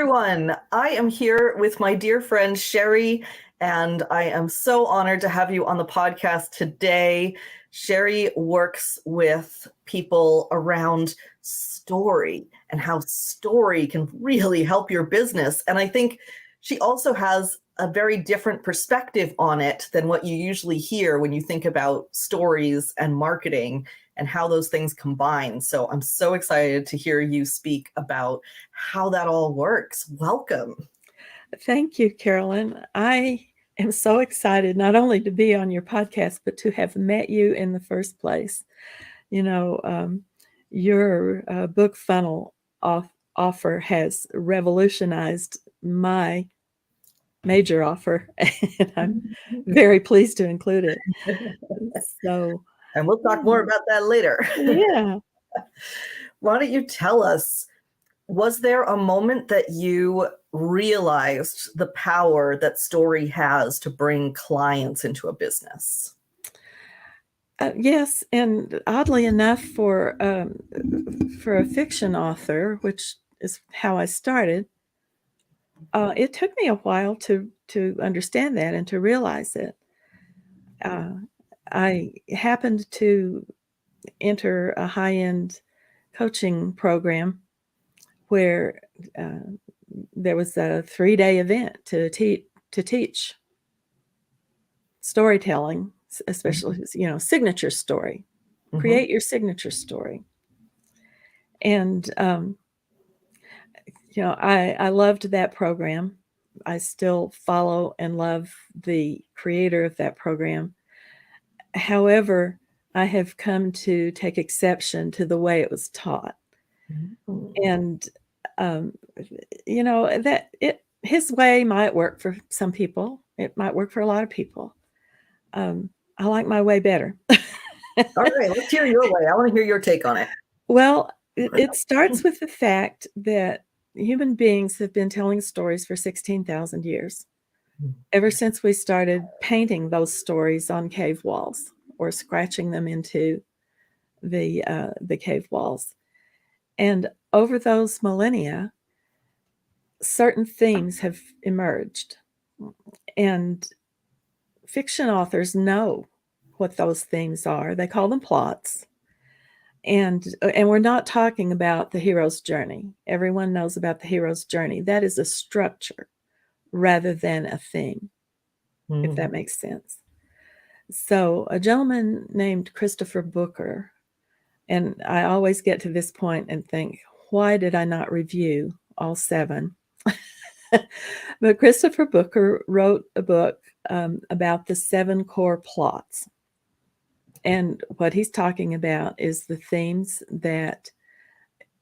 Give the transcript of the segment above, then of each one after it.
everyone. I am here with my dear friend Cheri, and I am so honored to have you on the podcast today. Cheri works with people around story and how story can really help your business. And I think she also has a very different perspective on it than what you usually hear when you think about stories and marketing and how those things combine. So I'm so excited to hear you speak about how that all works. Welcome. Thank you, Carolyn. I am so excited not only to be on your podcast, but to have met you in the first place. You know, your book funnel offer has revolutionized my major offer, and I'm very pleased to include it. So, and we'll talk more about that later. Yeah. Why don't you tell us, was there a moment that you realized the power that story has to bring clients into a business? Yes, and oddly enough, for a fiction author, which is how I started, it took me a while to understand that and to realize it. I happened to enter a high-end coaching program where there was a 3-day event to teach storytelling, especially signature story. Create your signature story. And I loved that program. I still follow and love the creator of that program. However, I have come to take exception to the way it was taught. And that his way might work for some people. It might work for a lot of people. I like my way better. All right, let's hear your way. I want to hear your take on it. Well, it starts with the fact that human beings have been telling stories for 16,000 years, ever since we started painting those stories on cave walls or scratching them into the cave walls. And over those millennia, certain themes have emerged. And fiction authors know what those themes are. They call them plots. And we're not talking about the hero's journey. Everyone knows about the hero's journey. That is a structure rather than a theme, if that makes sense. So a gentleman named Christopher Booker, and I always get to this point and think, why did I not review all 7? But Christopher Booker wrote a book about the 7 core plots. And what he's talking about is the themes that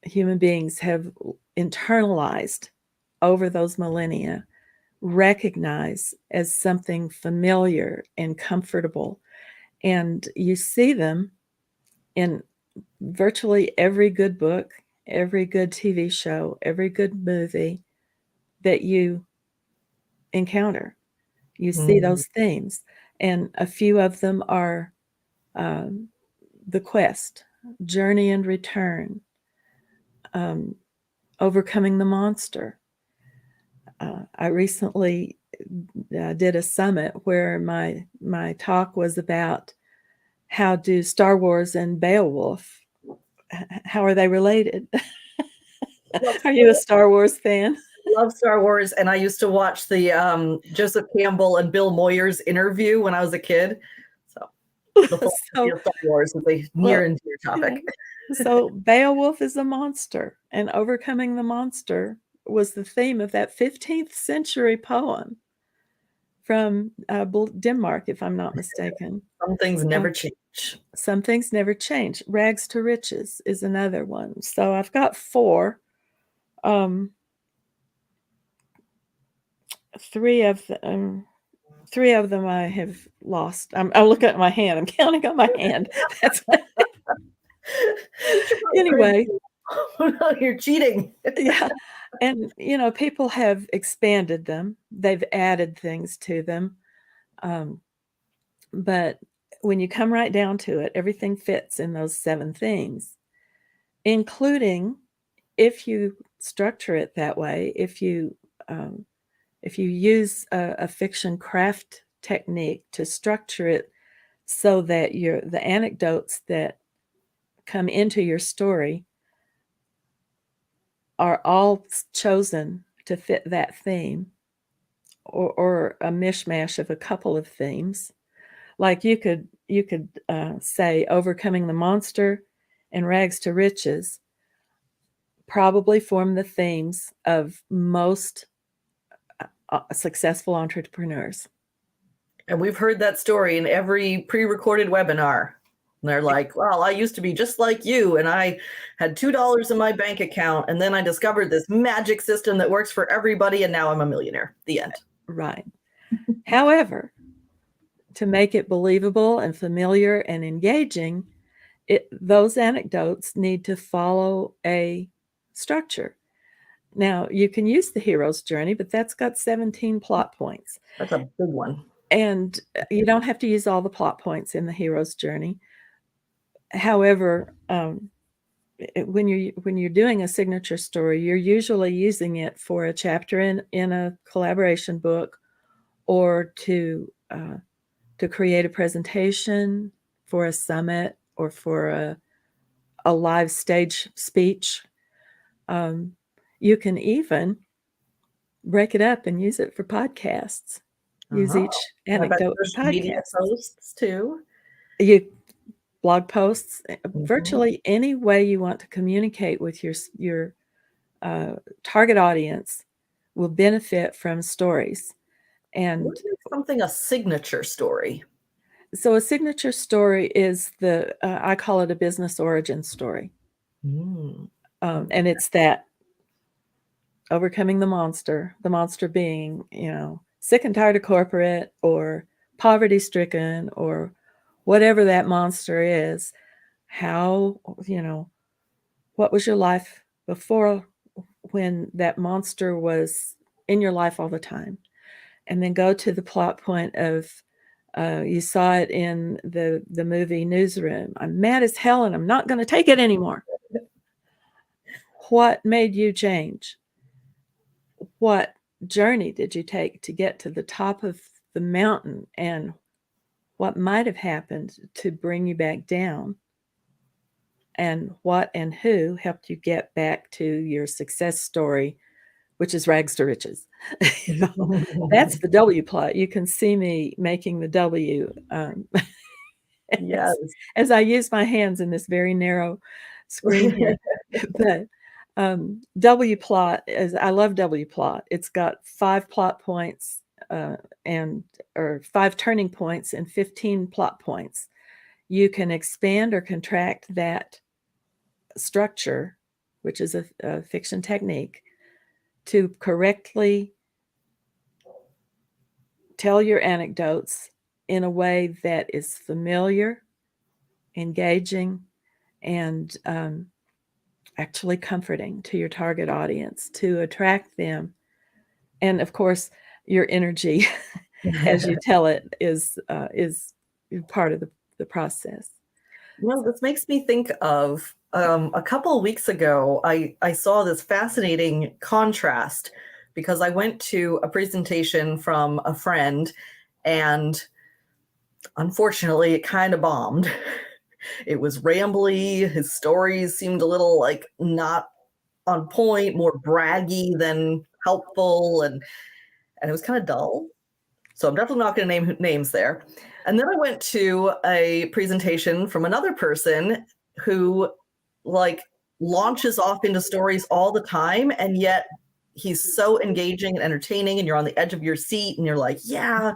human beings have internalized over those millennia, recognize as something familiar and comfortable. And you see them in virtually every good book, every good TV show, every good movie that you encounter. You see those themes. And a few of them are the quest, journey and return, overcoming the monster. I recently did a summit where my talk was about how do Star Wars and Beowulf, how are they related? Are you a Star Wars fan? Love Star Wars, and I used to watch the Joseph Campbell and Bill Moyers interview when I was a kid. So the philosophy of Star Wars is a near and dear topic. So Beowulf is a monster, and overcoming the monster was the theme of that 15th century poem from Denmark, if I'm not mistaken. Some things never change. Some things never change. Rags to riches is another one. So I've got 4. 3 of them I have lost. I'm looking at my hand. I'm counting on my hand. That's anyway. You're cheating. Yeah. And, people have expanded them. They've added things to them. But when you come right down to it, everything fits in those 7 things, including if you structure it that way, if you use a fiction craft technique to structure it so that the anecdotes that come into your story are all chosen to fit that theme, or a mishmash of a couple of themes. Like you could say Overcoming the Monster and Rags to Riches probably form the themes of most successful entrepreneurs. And we've heard that story in every pre-recorded webinar. And they're like, well, I used to be just like you, and I had $2 in my bank account, and then I discovered this magic system that works for everybody, and now I'm a millionaire. The end. Right. However, to make it believable and familiar and engaging, those anecdotes need to follow a structure. Now, you can use the hero's journey, but that's got 17 plot points. That's a big one. And you don't have to use all the plot points in the hero's journey. However, when you're doing a signature story, you're usually using it for a chapter in a collaboration book, or to create a presentation for a summit, or for a live stage speech. You can even break it up and use it for podcasts. Use each anecdote for social media podcasts. posts too. Blog posts, virtually any way you want to communicate with your target audience will benefit from stories. And what is something a signature story? So a signature story is I call it a business origin story. And it's that overcoming the monster being, sick and tired of corporate, or poverty stricken, or whatever that monster is. How, what was your life before, when that monster was in your life all the time? And then go to the plot point of, you saw it in the movie Newsroom. I'm mad as hell and I'm not going to take it anymore. What made you change? What journey did you take to get to the top of the mountain? And what might have happened to bring you back down? And what and who helped you get back to your success story, which is rags to riches? That's the W plot. You can see me making the W yes. as I use my hands in this very narrow screen here. But W plot I love W plot. It's got 5 plot points or 5 turning points and 15 plot points. You can expand or contract that structure, which is a fiction technique, to correctly tell your anecdotes in a way that is familiar, engaging, and actually comforting to your target audience, to attract them. And of course, your energy as you tell it is part of the process. This makes me think of a couple of weeks ago, I saw this fascinating contrast, because I went to a presentation from a friend, and unfortunately it kind of bombed. It was rambly. His stories seemed a little like not on point, more braggy than helpful, and it was kind of dull. So I'm definitely not going to name names there. And then I went to a presentation from another person who launches off into stories all the time, and yet he's so engaging and entertaining, and you're on the edge of your seat and you're like, yeah,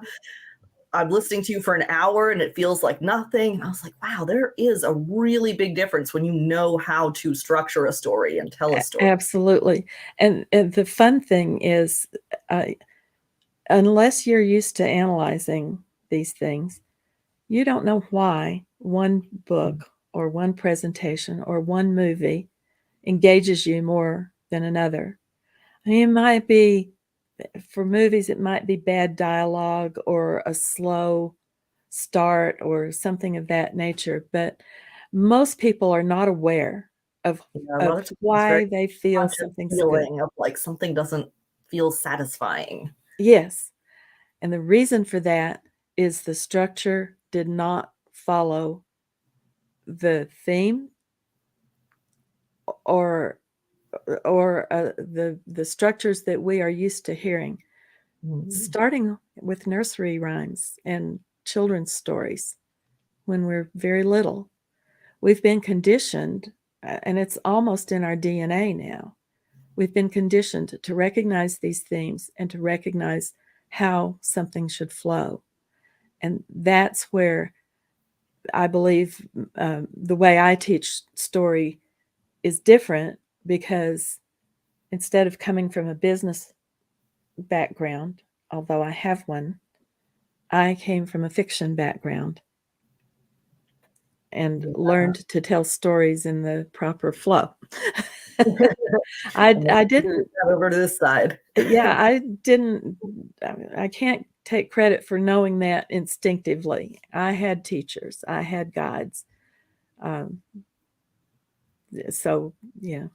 I'm listening to you for an hour and it feels like nothing. And I was like, wow, there is a really big difference when you know how to structure a story and tell a story. Absolutely. And the fun thing is, unless you're used to analyzing these things, you don't know why one book or one presentation or one movie engages you more than another. I mean, it might be, for movies, it might be bad dialogue or a slow start or something of that nature, but most people are not aware of Yeah, a lot of times it's why very they feel conscious something's good. feeling of like something doesn't feel satisfying. Yes. And the reason for that is the structure did not follow the theme or the structures that we are used to hearing, starting with nursery rhymes and children's stories when we're very little. We've been conditioned, and it's almost in our DNA now. We've been conditioned to recognize these themes and to recognize how something should flow. And that's where I believe the way I teach story is different, because instead of coming from a business background, although I have one, I came from a fiction background and learned to tell stories in the proper flow. I didn't over to this side. Yeah, I can't take credit for knowing that instinctively. I had teachers, I had guides. So yeah.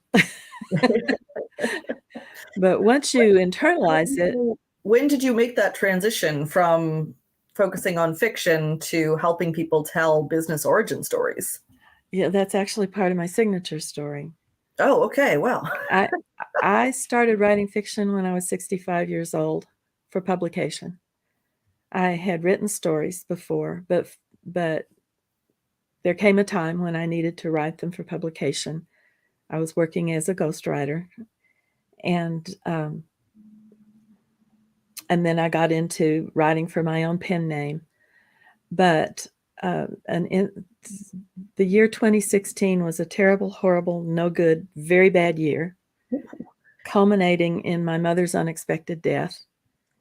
But once you internalize it, When did you make that transition from focusing on fiction to helping people tell business origin stories? yeah, that's actually part of my signature story. Oh, okay. Well, I started writing fiction when I was 65 years old for publication. I had written stories before, but there came a time when I needed to write them for publication. I was working as a ghostwriter, and then I got into writing for my own pen name. But the year 2016 was a terrible, horrible, no good, very bad year, culminating in my mother's unexpected death.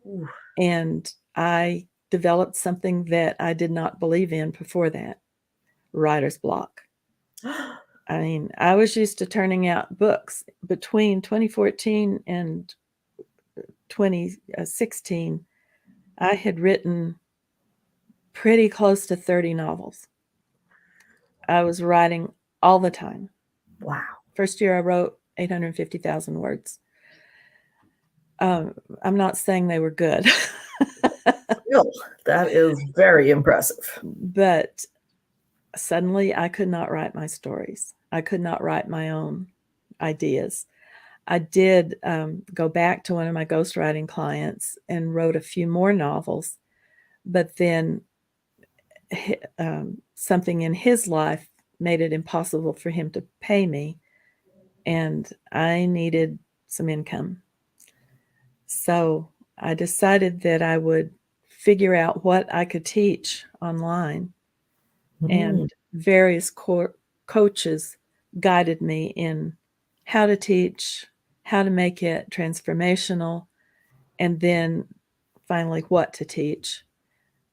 ooh. And I developed something that I did not believe in before that: writer's block. I mean, I was used to turning out books. Between 2014 and 2016, I had written pretty close to 30 novels. I was writing all the time. Wow. First year I wrote 850,000 words. I'm not saying they were good. Still, that is very impressive. But suddenly I could not write my stories. I could not write my own ideas. I did go back to one of my ghostwriting clients and wrote a few more novels, but then something in his life made it impossible for him to pay me, and I needed some income. So I decided that I would figure out what I could teach online, and various coaches guided me in how to teach, how to make it transformational, and then finally what to teach.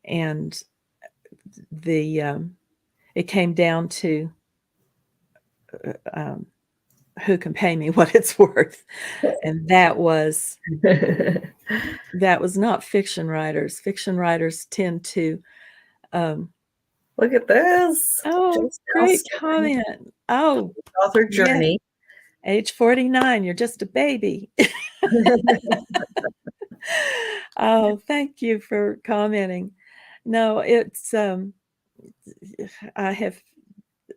And it came down to who can pay me what it's worth, and that was not fiction writers. Fiction writers tend to Look at this. oh, Just now great starting comment. Oh, the author yeah. journey. Age 49, you're just a baby. Oh, thank you for commenting. No, it's I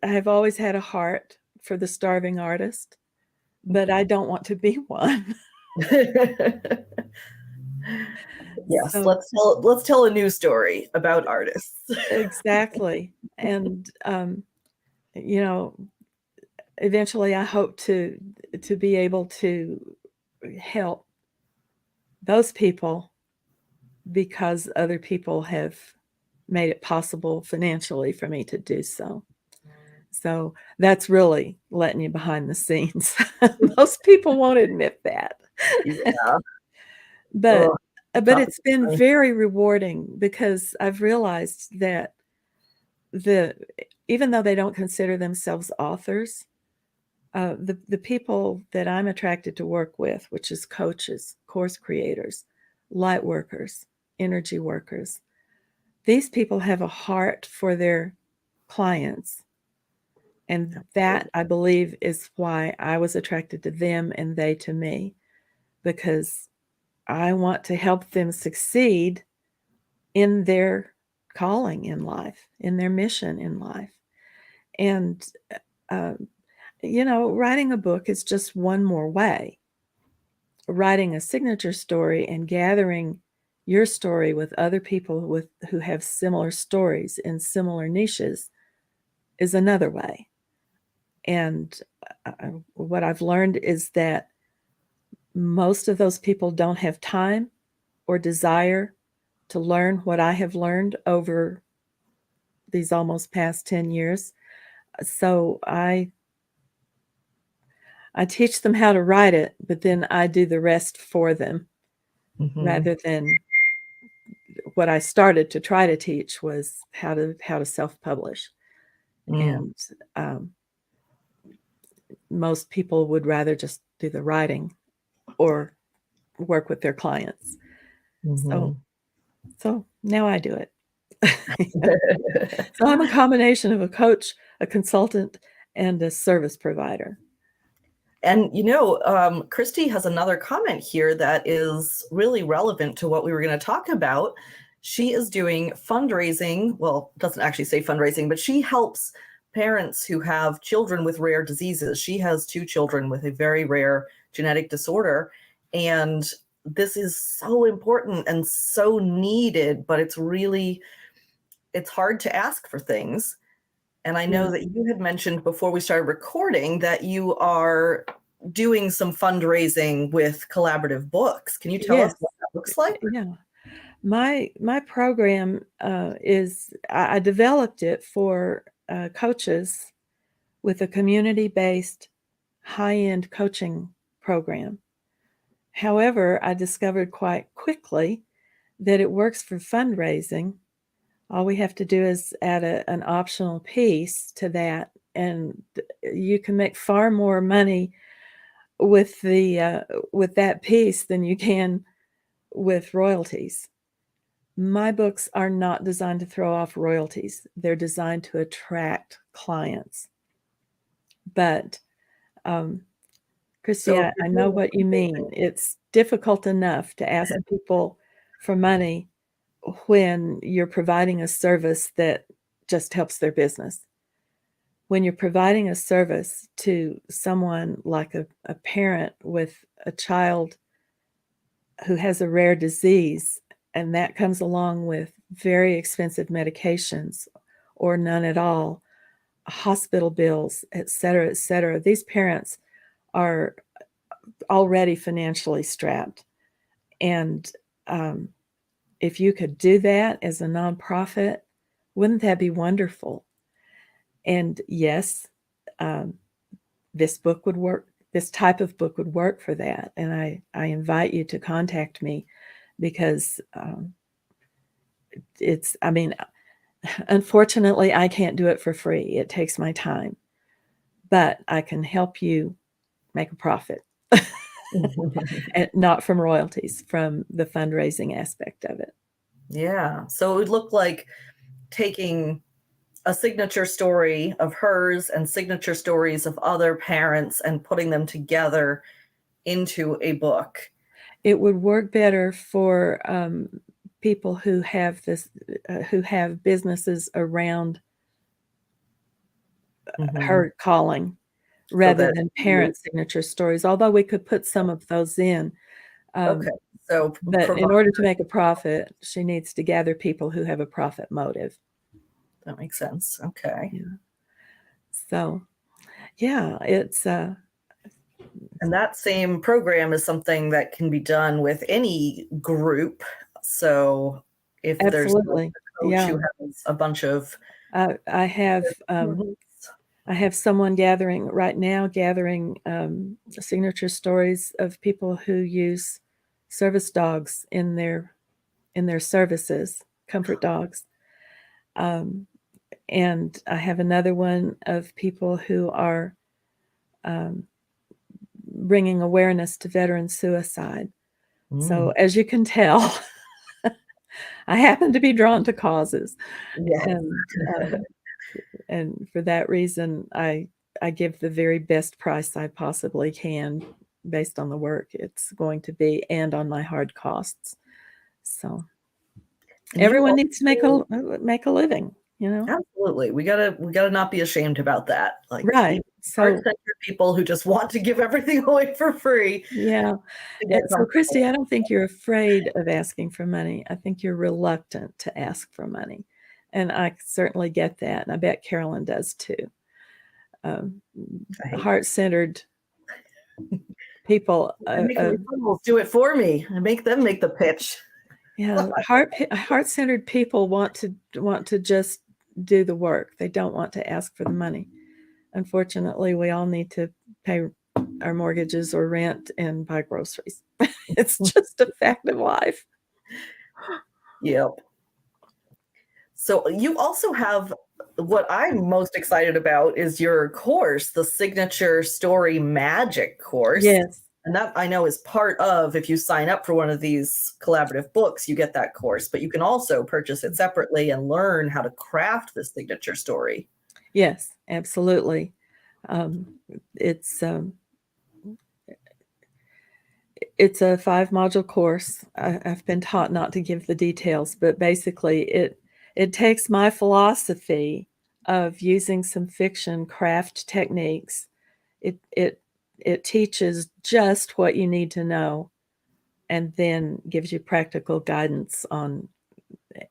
have always had a heart for the starving artist, but I don't want to be one. Yes, So let's tell a new story about artists. exactly. And you know, eventually I hope to be able to help those people because other people have made it possible financially for me to do so. So that's really letting you behind the scenes. Most people won't admit that. Yeah. But Oh, it's been very rewarding, because I've realized that even though they don't consider themselves authors, the people that I'm attracted to work with, which is coaches, course creators, light workers, energy workers, these people have a heart for their clients, And that, I believe, is why I was attracted to them and they to me, because I want to help them succeed in their calling in life, in their mission in life. And, writing a book is just one more way. Writing a signature story and gathering your story with other people who have similar stories in similar niches is another way. And what I've learned is that most of those people don't have time or desire to learn what I have learned over these almost past 10 years. So I teach them how to write it, but then I do the rest for them, rather than what I started to try to teach was how to self-publish. And most people would rather just do the writing or work with their clients. So now I do it. So I'm a combination of a coach, a consultant, and a service provider. And, Christy has another comment here that is really relevant to what we were going to talk about. She is doing fundraising. Well, it doesn't actually say fundraising, but she helps parents who have children with rare diseases. She has 2 children with a very rare genetic disorder. And this is so important and so needed, but it's hard to ask for things. And I know that you had mentioned before we started recording that you are doing some fundraising with collaborative books. Can you tell us what that looks like? Yeah. My program is, I developed it for coaches with a community-based high-end coaching program. However, I discovered quite quickly that it works for fundraising. All we have to do is add an optional piece to that, and you can make far more money with that piece than you can with royalties. My books are not designed to throw off royalties. They're designed to attract clients. But Christy, I know what you mean. It's difficult enough to ask people for money when you're providing a service that just helps their business. When you're providing a service to someone like a parent with a child who has a rare disease, and that comes along with very expensive medications or none at all, hospital bills, et cetera, these parents are already financially strapped. And if you could do that as a nonprofit, wouldn't that be wonderful? And yes, this book would work. This type of book would work for that. And I invite you to contact me, because unfortunately, I can't do it for free. It takes my time, but I can help you make a profit. And not from royalties, from the fundraising aspect of it. Yeah. So it would look like taking a signature story of hers and signature stories of other parents and putting them together into a book. It would work better for people who have who have businesses around her calling, rather than parent signature stories, although we could put some of those in. Okay. So, but in order to make a profit, she needs to gather people who have a profit motive. That makes sense. Okay. Yeah. So, yeah, it's and that same program is something that can be done with any group. So if absolutely. there's a coach who has a bunch of I have someone right now gathering signature stories of people who use service dogs in their services, comfort dogs. And I have another one of people who are bringing awareness to veteran suicide. So as you can tell, I happen to be drawn to causes. Yes. And And for that reason, I give the very best price I possibly can based on the work it's going to be and on my hard costs. So And you everyone needs to make also, a living, you know? absolutely, we gotta not be ashamed about that. Like, Right. So heart-centered people who just want to give everything away for free yeah. to get So Christy, comfortable. I don't think you're afraid of asking for money. I think you're reluctant to ask for money. And I certainly get that. And I bet Carolyn does too. Um, I hate heart-centered people, I make my funnels do it for me. I make them make the pitch. yeah, heart-centered people want to just do the work. They don't want to ask for the money. Unfortunately, we all need to pay our mortgages or rent and buy groceries. It's just a fact of life. Yep. So you also have what I'm most excited about is your course, the Signature Story Magic course. Yes. And that I know is part of, if you sign up for one of these collaborative books, you get that course, but you can also purchase it separately and learn how to craft the signature story. Yes, absolutely. It's it's a 5-module course. I've been taught not to give the details, but basically it takes my philosophy of using some fiction craft techniques. It teaches just what you need to know and then gives you practical guidance on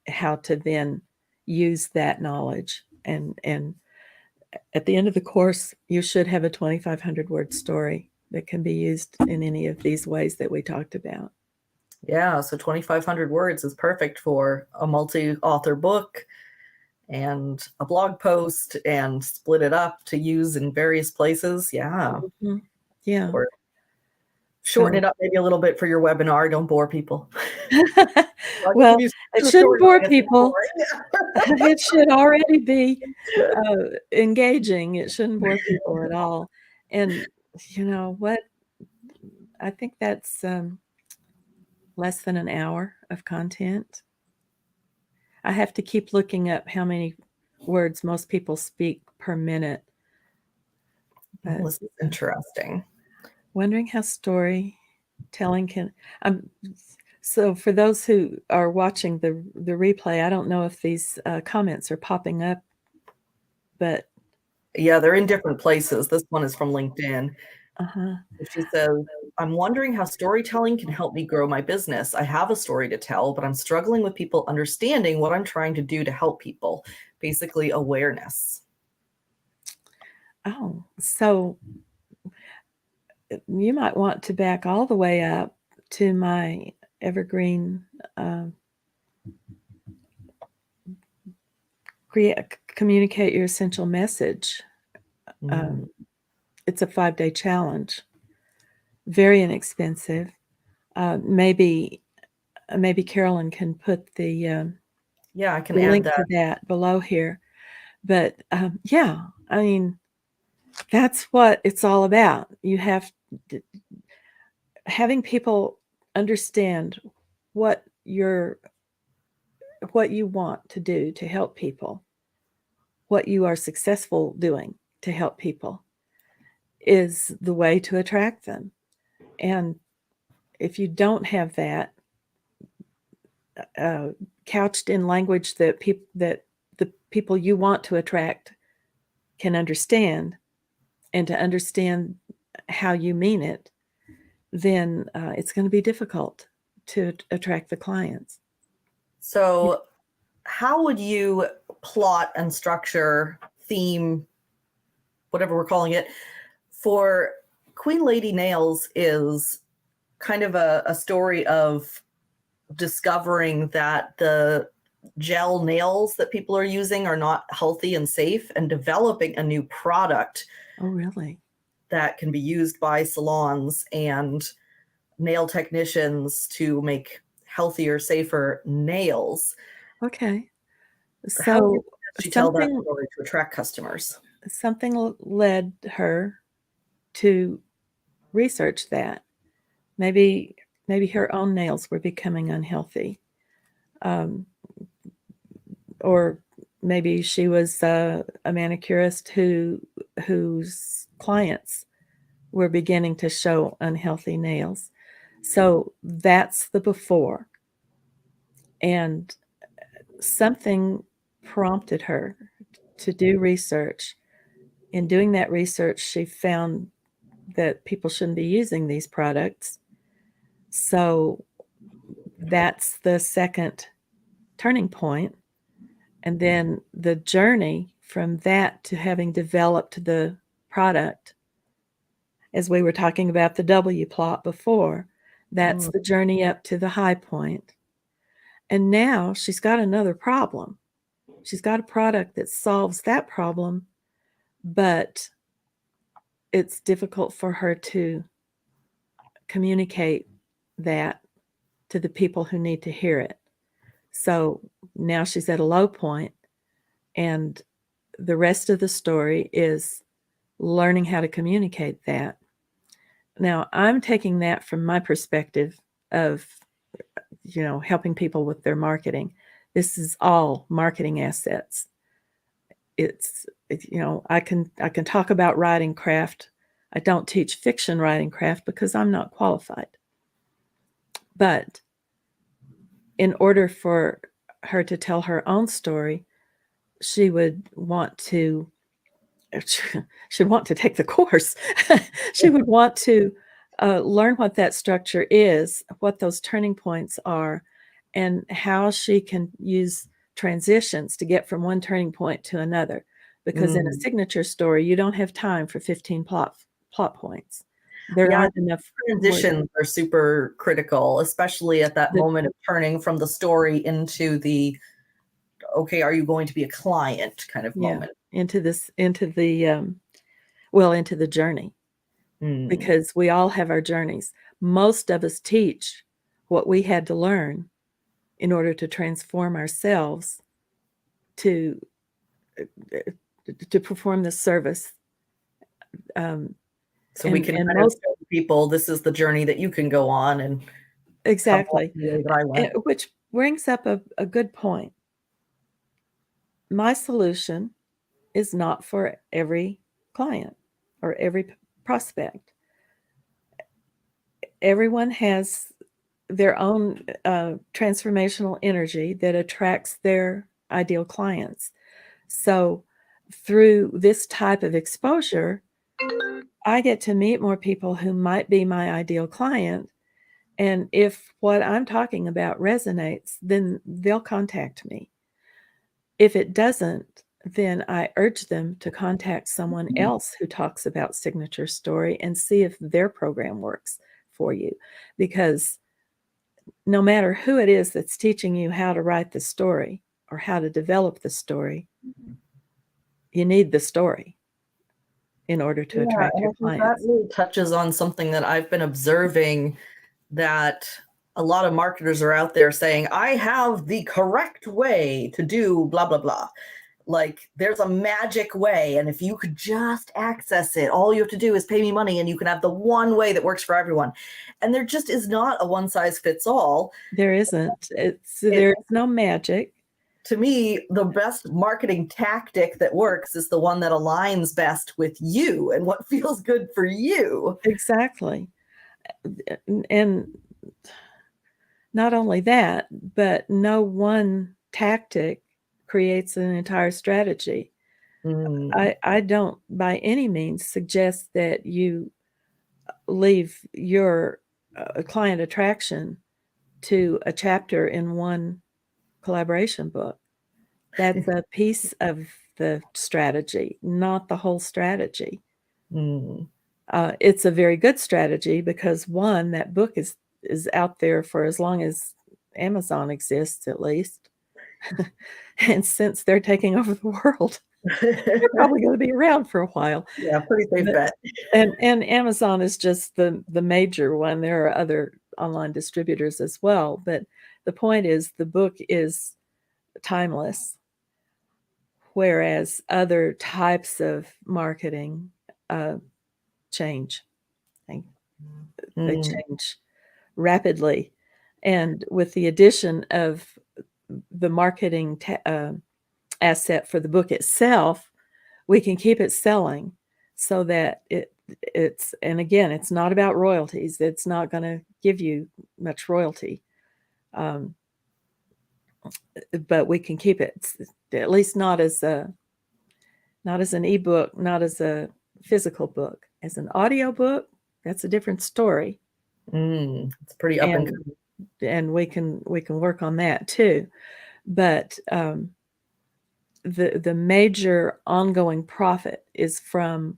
how to then use that knowledge. And at the end of the course, you should have a 2,500 word story that can be used in any of these ways that we talked about. Yeah, so 2,500 words is perfect for a multi-author book and a blog post and split it up to use in various places. Yeah. Mm-hmm. Yeah. Or shorten So, it up maybe a little bit for your webinar. Don't bore people. well, it shouldn't bore people. It should already be engaging. It shouldn't bore people at all. And you know what? I think that's less than an hour of content. I have to keep looking up how many words most people speak per minute. But Well, this is interesting. wondering how storytelling can. So for those who are watching the replay, I don't know if these comments are popping up, but Yeah, they're in different places. This one is from LinkedIn. uh-huh. She says, I'm wondering how storytelling can help me grow my business. I have a story to tell, but I'm struggling with people understanding what I'm trying to do to help people. Basically, awareness. Oh, so you might want to back all the way up to my evergreen communicate your essential message. It's a 5-day challenge, very inexpensive. Maybe Carolyn can put the Yeah, I can the add link that. to that below here. But yeah, I mean, that's what it's all about. You have having people understand what you want to do to help people, what you are successful doing to help people is the way to attract them. And if you don't have that couched in language that the people you want to attract can understand, and to understand how you mean it, then it's going to be difficult to attract the clients. So, how would you plot and structure, theme, whatever we're calling it, for Queen Lady Nails is kind of a story of discovering that the gel nails that people are using are not healthy and safe, and developing a new product Oh, really? that can be used by salons and nail technicians to make healthier, safer nails. Okay. How So did she tell that something story to attract customers? led her to research that. Maybe her own nails were becoming unhealthy, or maybe she was a manicurist whose clients were beginning to show unhealthy nails. So that's the before. And something prompted her to do research. In doing that research, she found that people shouldn't be using these products. So that's the second turning point. And then the journey from that to having developed the product, as we were talking about the W plot before, that's the journey up to the high point. And now she's got another problem. She's got a product that solves that problem, but it's difficult for her to communicate that to the people who need to hear it. So now she's at a low point, and the rest of the story is learning how to communicate that. Now, I'm taking that from my perspective of, helping people with their marketing. This is all marketing assets. It's I can talk about writing craft. I don't teach fiction writing craft because I'm not qualified. But in order for her to tell her own story, she would want to take the course. She would want to learn what that structure is, what those turning points are, and how she can use transitions to get from one turning point to another. Because in a signature story, you don't have time for 15 plot points. There aren't enough. Transitions are super critical, especially at that moment of turning from the story into the, okay, are you going to be a client kind of moment? Into the journey. Because we all have our journeys. Most of us teach what we had to learn in order to transform ourselves to perform the service. So we can most people, this is the journey that you can go on. And exactly. Which brings up a good point. My solution is not for every client or every prospect. Everyone has their own transformational energy that attracts their ideal clients. So through this type of exposure, I get to meet more people who might be my ideal client. And if what I'm talking about resonates, then they'll contact me. If it doesn't, then I urge them to contact someone else who talks about signature story and see if their program works for you. Because no matter who it is that's teaching you how to write the story or how to develop the story, you need the story in order to attract your clients. That really touches on something that I've been observing, that a lot of marketers are out there saying, I have the correct way to do blah, blah, blah. Like there's a magic way. And if you could just access it, all you have to do is pay me money and you can have the one way that works for everyone. And there just is not a one size fits all. There isn't. There's no magic. To me, the best marketing tactic that works is the one that aligns best with you and what feels good for you. Exactly. And not only that, but no one tactic creates an entire strategy. I don't by any means suggest that you leave your client attraction to a chapter in one collaboration book. That's a piece of the strategy, not the whole strategy. It's a very good strategy because, one, that book is out there for as long as Amazon exists, at least. And since they're taking over the world, they're probably going to be around for a while. Yeah, pretty safe bet. And Amazon is just the major one. There are other online distributors as well. But the point is, the book is timeless, whereas other types of marketing change. They change rapidly. And with the addition of the marketing asset for the book itself, we can keep it selling so that it's, and again, it's not about royalties. It's not going to give you much royalty. But we can keep it, at least not as an ebook, not as a physical book. As an audio book, that's a different story. It's pretty up and coming. And we can work on that too. But the major ongoing profit is from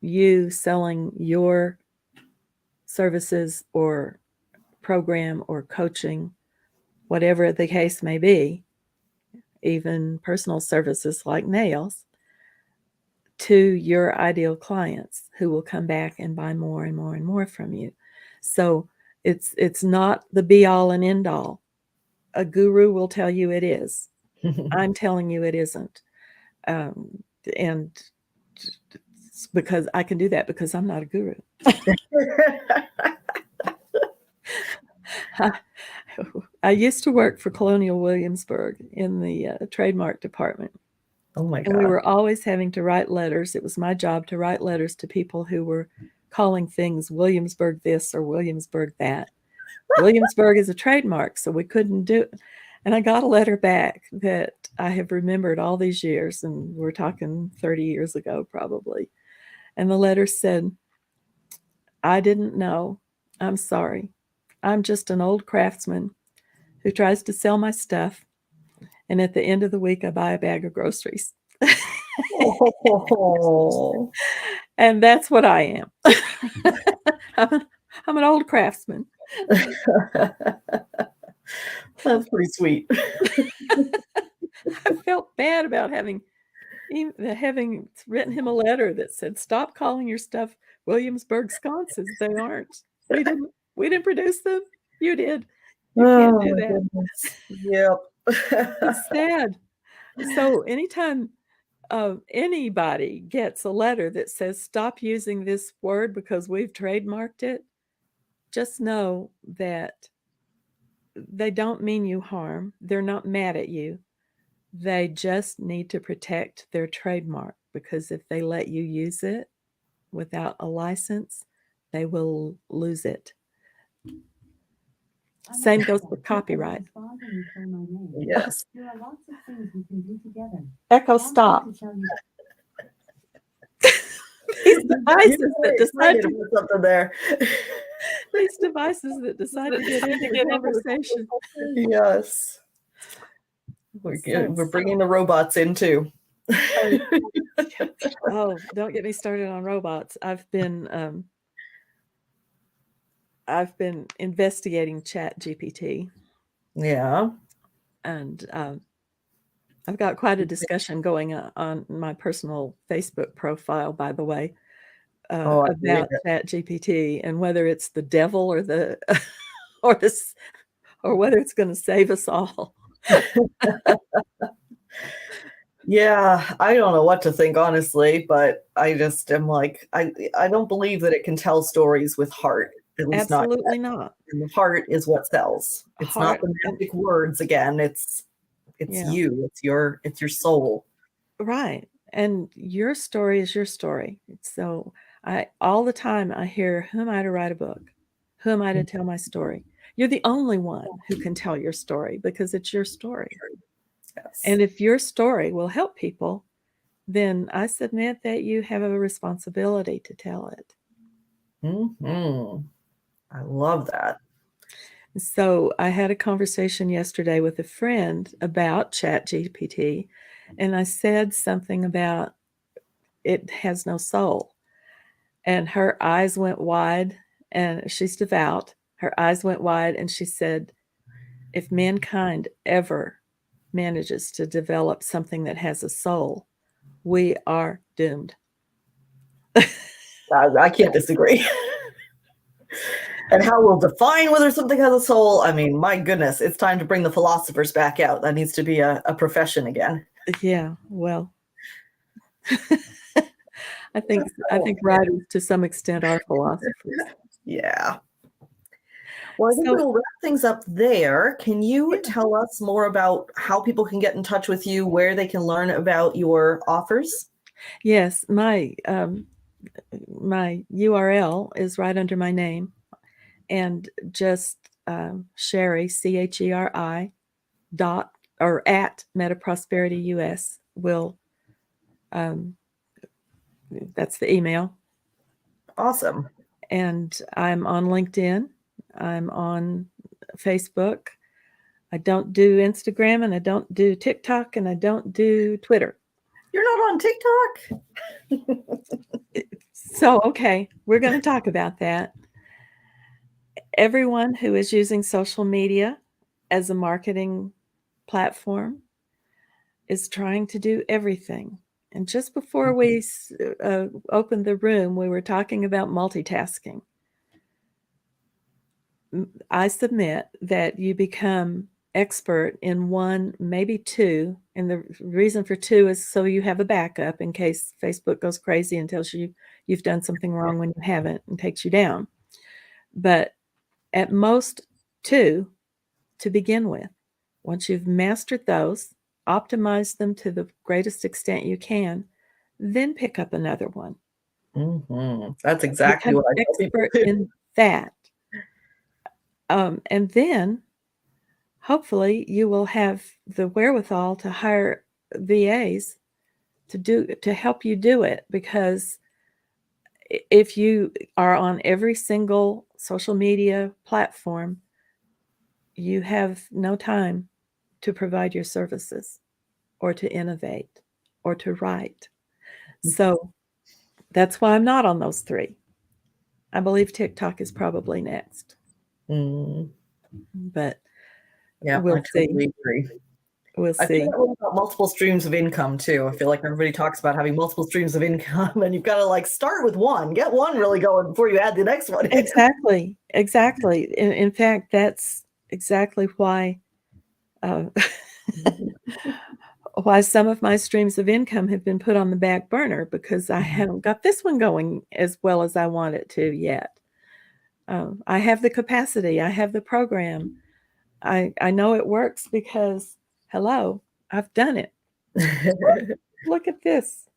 you selling your services or program or coaching, whatever the case may be, even personal services like nails, to your ideal clients who will come back and buy more and more and more from you. So it's not the be all and end all. A guru will tell you it is. I'm telling you it isn't. And because I can do that because I'm not a guru. I used to work for Colonial Williamsburg in the trademark department. Oh my God. And we were always having to write letters. It was my job to write letters to people who were calling things Williamsburg this or Williamsburg that. Williamsburg is a trademark, so we couldn't do it. And I got a letter back that I have remembered all these years, and we're talking 30 years ago probably. And the letter said, I didn't know. I'm sorry. I'm just an old craftsman who tries to sell my stuff. And at the end of the week, I buy a bag of groceries. Oh. And that's what I am. I'm an old craftsman. That's pretty sweet. I felt bad about having written him a letter that said, "Stop calling your stuff Williamsburg sconces. They aren't. We didn't produce them. You did. You can't do that." Yep. It's sad. So anytime anybody gets a letter that says, "Stop using this word because we've trademarked it," just know that they don't mean you harm. They're not mad at you. They just need to protect their trademark, because if they let you use it without a license, they will lose it. Same goes for copyright. Yes. There are lots of things we can do together. Echo, stop. These devices that decide to put something there. These devices that decide to get into the conversation. Yes. We're bringing the robots in too. Oh, don't get me started on robots. I've been investigating ChatGPT. Yeah. And I've got quite a discussion going on my personal Facebook profile, by the way, about ChatGPT and whether it's the devil or the or whether it's going to save us all. Yeah, I don't know what to think, honestly, but I just am like, I don't believe that it can tell stories with heart. At least absolutely not. And the heart is what sells. It's not the magic words again. It's you. It's your soul. Right. And your story is your story. So all the time I hear, who am I to write a book? Who am I to tell my story? You're the only one who can tell your story because it's your story. Yes. And if your story will help people, then I submit that you have a responsibility to tell it. Mm-hmm. I love that. So I had a conversation yesterday with a friend about ChatGPT, and I said something about it has no soul. And her eyes went wide, and she's devout. Her eyes went wide, and she said, if mankind ever manages to develop something that has a soul, we are doomed. I can't disagree. And how we'll define whether something has a soul. I mean, my goodness, it's time to bring the philosophers back out. That needs to be a profession again. Yeah, well, I think writers to some extent are philosophers. Yeah. Well, I think So, we'll wrap things up there. Can you tell us more about how people can get in touch with you, where they can learn about your offers? yes, my URL is right under my name, and just Cheri, Cheri dot or at Meta Prosperity US will that's the email. Awesome. And I'm on LinkedIn. I'm on Facebook. I don't do Instagram, and I don't do TikTok, and I don't do Twitter. You're not on TikTok? So, okay, we're going to talk about that. Everyone who is using social media as a marketing platform is trying to do everything. And just before we opened the room, we were talking about multitasking. I submit that you become expert in one, maybe two. And the reason for two is so you have a backup in case Facebook goes crazy and tells you you've done something wrong when you haven't and takes you down. But at most two to begin with. Once you've mastered those, optimize them to the greatest extent you can, then pick up another one. That's exactly Become what I tell people expert in that. And then hopefully you will have the wherewithal to hire VAs to help you do it, because if you are on every single social media platform, you have no time to provide your services or to innovate or to write. So that's why I'm not on those three. I believe TikTok is probably next, but Yeah, we'll I see. totally agree. We'll I feel see. that way about multiple streams of income too. I feel like everybody talks about having multiple streams of income, and you've got to like start with one, get one really going before you add the next one in. Exactly. In fact, that's exactly why why some of my streams of income have been put on the back burner, because I haven't got this one going as well as I want it to yet. I have the capacity. I have the program. I know it works because, hello, I've done it. Look at this.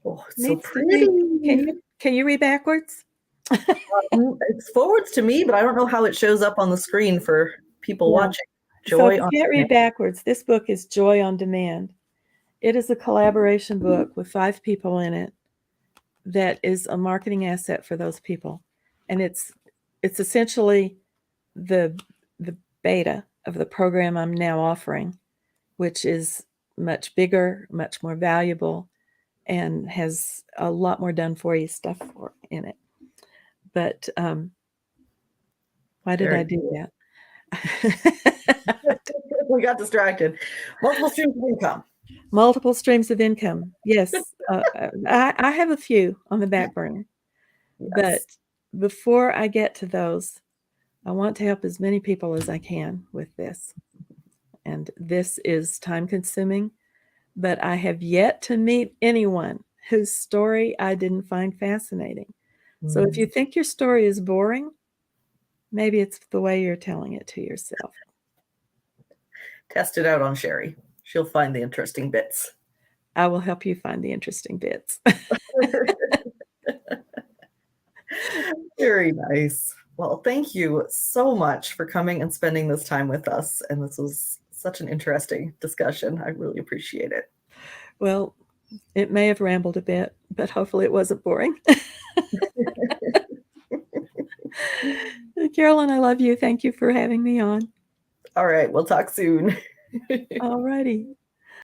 Oh, it's so Needs to pretty. be. Can you read backwards? It's forwards to me, but I don't know how it shows up on the screen for people Yeah. watching. So if Joy you on can't read backwards, this book is Joy on Demand. It is a collaboration book with 5 people in it that is a marketing asset for those people. And it's essentially the beta of the program I'm now offering, which is much bigger, much more valuable, and has a lot more done for you stuff in it. But why did I do that? We got distracted. Multiple streams of income. Multiple streams of income. Yes. I have a few on the back burner. Yes. But before I get to those, I want to help as many people as I can with this. And this is time consuming, but I have yet to meet anyone whose story I didn't find fascinating. So if you think your story is boring, maybe it's the way you're telling it to yourself. Test it out on Cheri. She'll find the interesting bits. I will help you find the interesting bits. Very nice. Well, thank you so much for coming and spending this time with us. And this was such an interesting discussion. I really appreciate it. Well, it may have rambled a bit, but hopefully it wasn't boring. Carolyn, I love you. Thank you for having me on. All right. We'll talk soon. All righty.